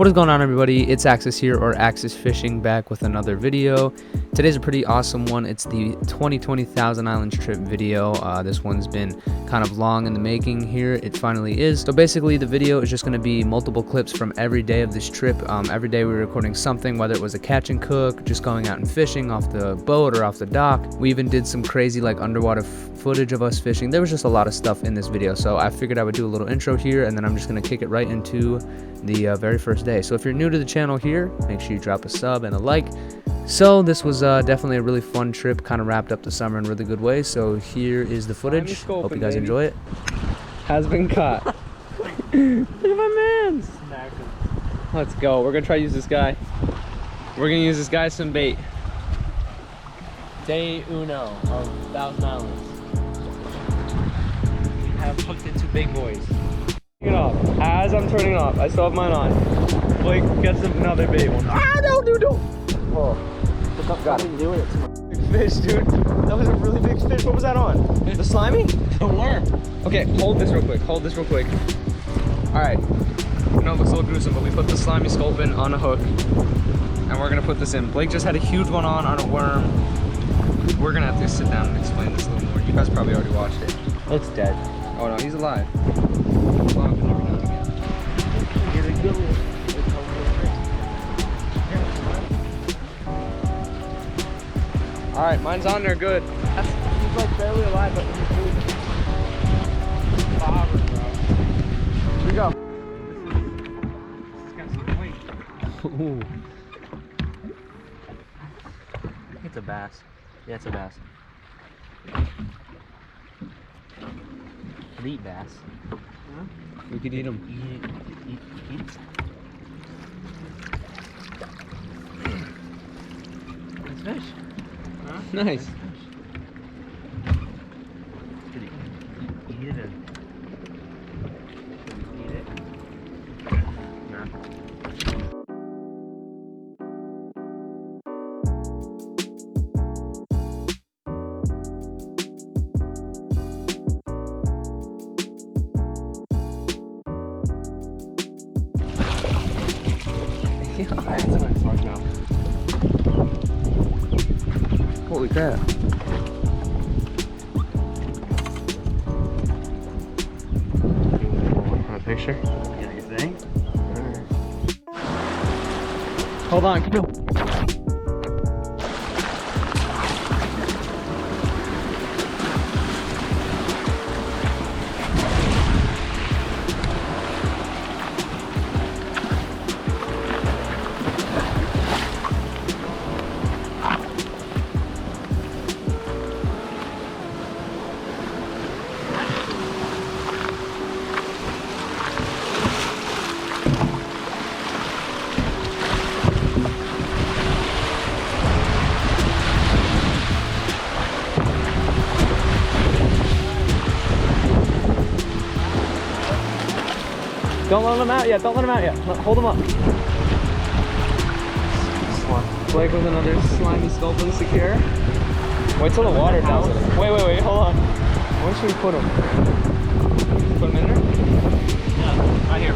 What is going on, everybody? It's Axis here, or Axis Fishing, back with another video. Today's a pretty awesome one. It's the 2020 Thousand Islands trip video. This one's been kind of long in the making here. It finally is. So basically the video is just going to be multiple clips from every day of this trip. Every day we were recording something, whether it was a catch and cook, just going out and fishing off the boat or off the dock. We even did some crazy like underwater footage of us fishing. There was just a lot of stuff in this video, so I figured I would do a little intro here, and then I'm just going to kick it right into the very first day. So if you're new to the channel here, make sure you drop a sub and a like. So this was definitely a really fun trip, kind of wrapped up the summer in a really good way. So here is the footage. Hope you guys enjoy it. Has been caught. Look at my man's. Let's go. We're gonna try to use this guy. We're gonna use this guy as some bait. Day uno of Thousand Islands. We have hooked into big boys. Turning it off. As I'm turning it off, I still have mine on. Blake gets another bait one. Ah, no, dude, no. Oh, got it. Doing it too much. Big fish, dude. That was a really big fish. What was that on? The slimy? The worm. Okay, hold this real quick. Hold this real quick. All right. I know it looks a little gruesome, but we put the slimy sculpin on a hook, and we're gonna put this in. Blake just had a huge one on a worm. We're gonna have to sit down and explain this a little more. You guys probably already watched it. It's dead. Oh no, he's alive. He's alive every now and again. Get a good one. All right, mine's on there, good. He's like barely alive, but he's moving. Bobber, bro. Here we go. This got some weight. Ooh. It's a bass. Yeah, it's a bass. Could eat bass. Huh? We could eat them. Eat it. Nice fish. Huh? Nice. Nice fish. Could eat it and eat it. Nah. That's a nice large now. Holy crap. Want a picture? Yeah, you think? Alright. Hold on, keep going. Don't let him out yet. Don't let him out yet. Hold him up. Blake with another slimy sculpin secure. Wait till the water down. Wait. Hold on. Where should we put him? Put him in there? Yeah, right here.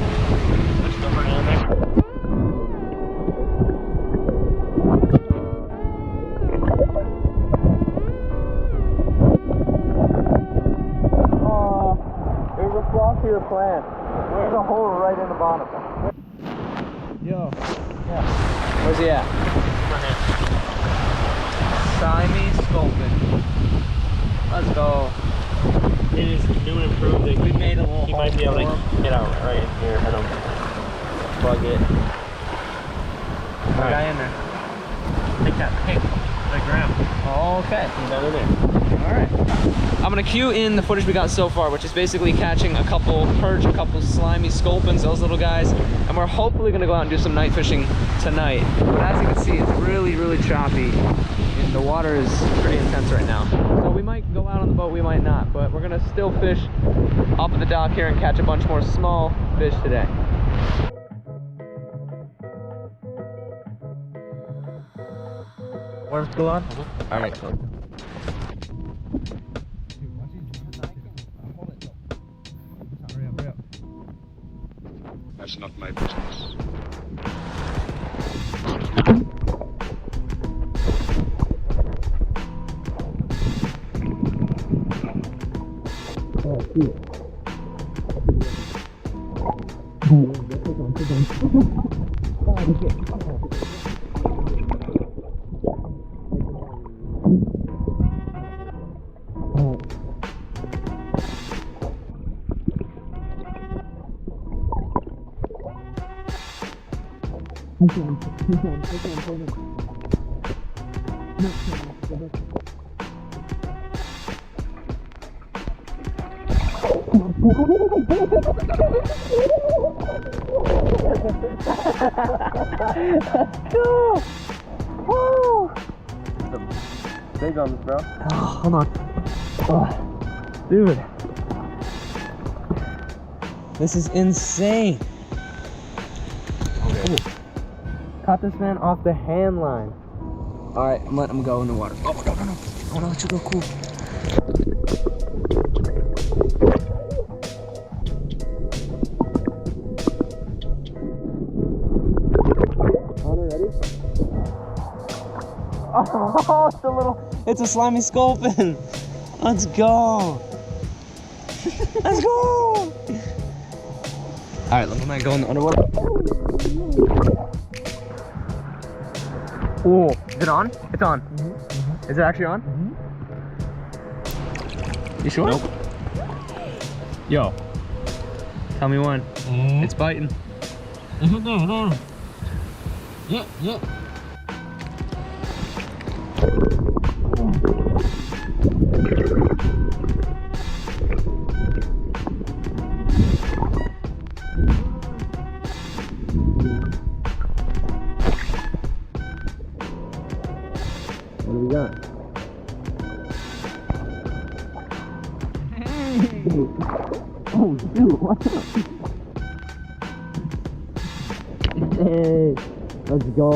Let's go right in there. Oh, there's a floppier plant. There's a hole right in the bottom. Yo. Yeah. Where's he at? Right Slimy sculpin. Let's go. here. It is new and improved. We made a little. He might be able to get out right in here. I don't plug it. What guy in there? Take that pick. The ground. Okay. He's under there. Alright. I'm gonna cue in the footage we got so far, which is basically catching a couple perch, a couple slimy sculpins, those little guys, and we're hopefully gonna go out and do some night fishing tonight. But as you can see, it's really, really choppy, and the water is pretty intense right now. So we might go out on the boat, we might not, but we're gonna still fish off of the dock here and catch a bunch more small fish today. Water's still on? Alright. That's not my business. Go! Woo! Big on this, bro. Oh, hold on. Oh, dude. This is insane. Okay. Ooh. Caught this man off the hand line. All right, I'm letting him go in the water. Oh, no, no, no. I want to let you go cool. Oh, it's a slimy sculpin. Let's go. Let's go. All right, let me go in the underwater. Oh, is it on? It's on. Is it actually on? You sure? Nope. Yo, tell me when. It's biting. Yeah, yeah. What do we got? Oh, dude, what's up? Hey, let's go.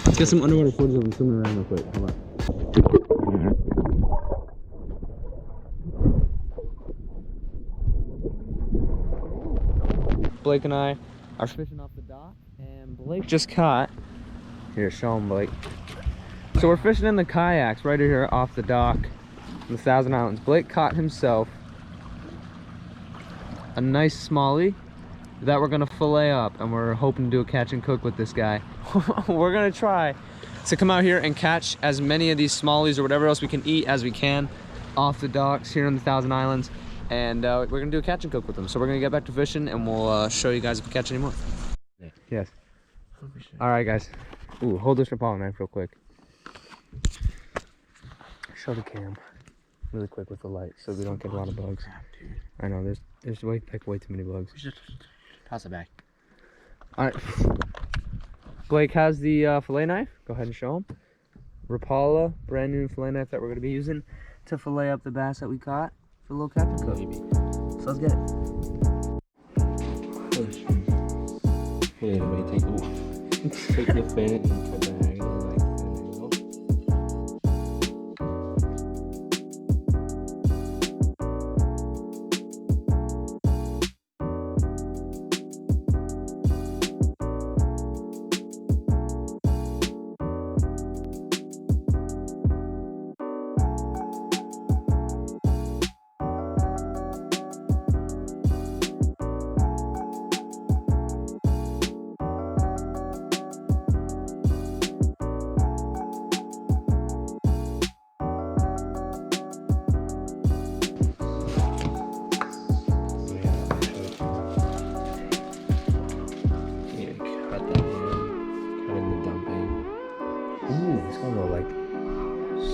Let's get some underwater footage of him swimming around real quick. Hold on. Blake and I are fishing off the dock, and Blake just caught. Here, show him, Blake. So we're fishing in the kayaks right here off the dock in the Thousand Islands. Blake caught himself a nice smallie that we're gonna fillet up, and we're hoping to do a catch and cook with this guy. We're gonna try to come out here and catch as many of these smallies or whatever else we can eat as we can off the docks here in the Thousand Islands, and we're gonna do a catch and cook with them. So we're gonna get back to fishing, and we'll show you guys if we catch any more. Yes. All right, guys. Ooh, hold this Rapala knife real quick. Show the cam really quick with the light so we don't get a lot of bugs. Crap, dude. I know there's way too many bugs. We should toss it back. All right. Blake has the fillet knife. Go ahead and show him. Rapala, brand new fillet knife that we're gonna be using to fillet up the bass that we caught for a little catch and cook. So let's get it. Wait, take the fin and cut the hang like an angle.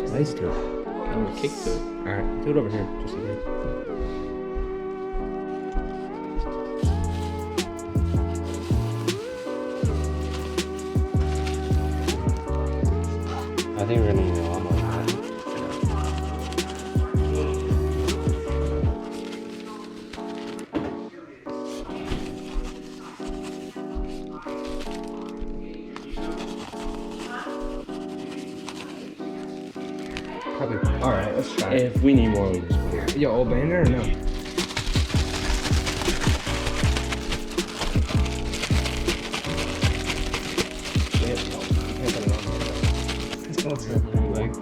Spice to it. And kick to it. Alright, do it over here, just a bit. I think we're gonna need a lot more than that. Probably. Alright, let's try it. If we need more, we just put it. Yo, old bander or no? Let's go. Like,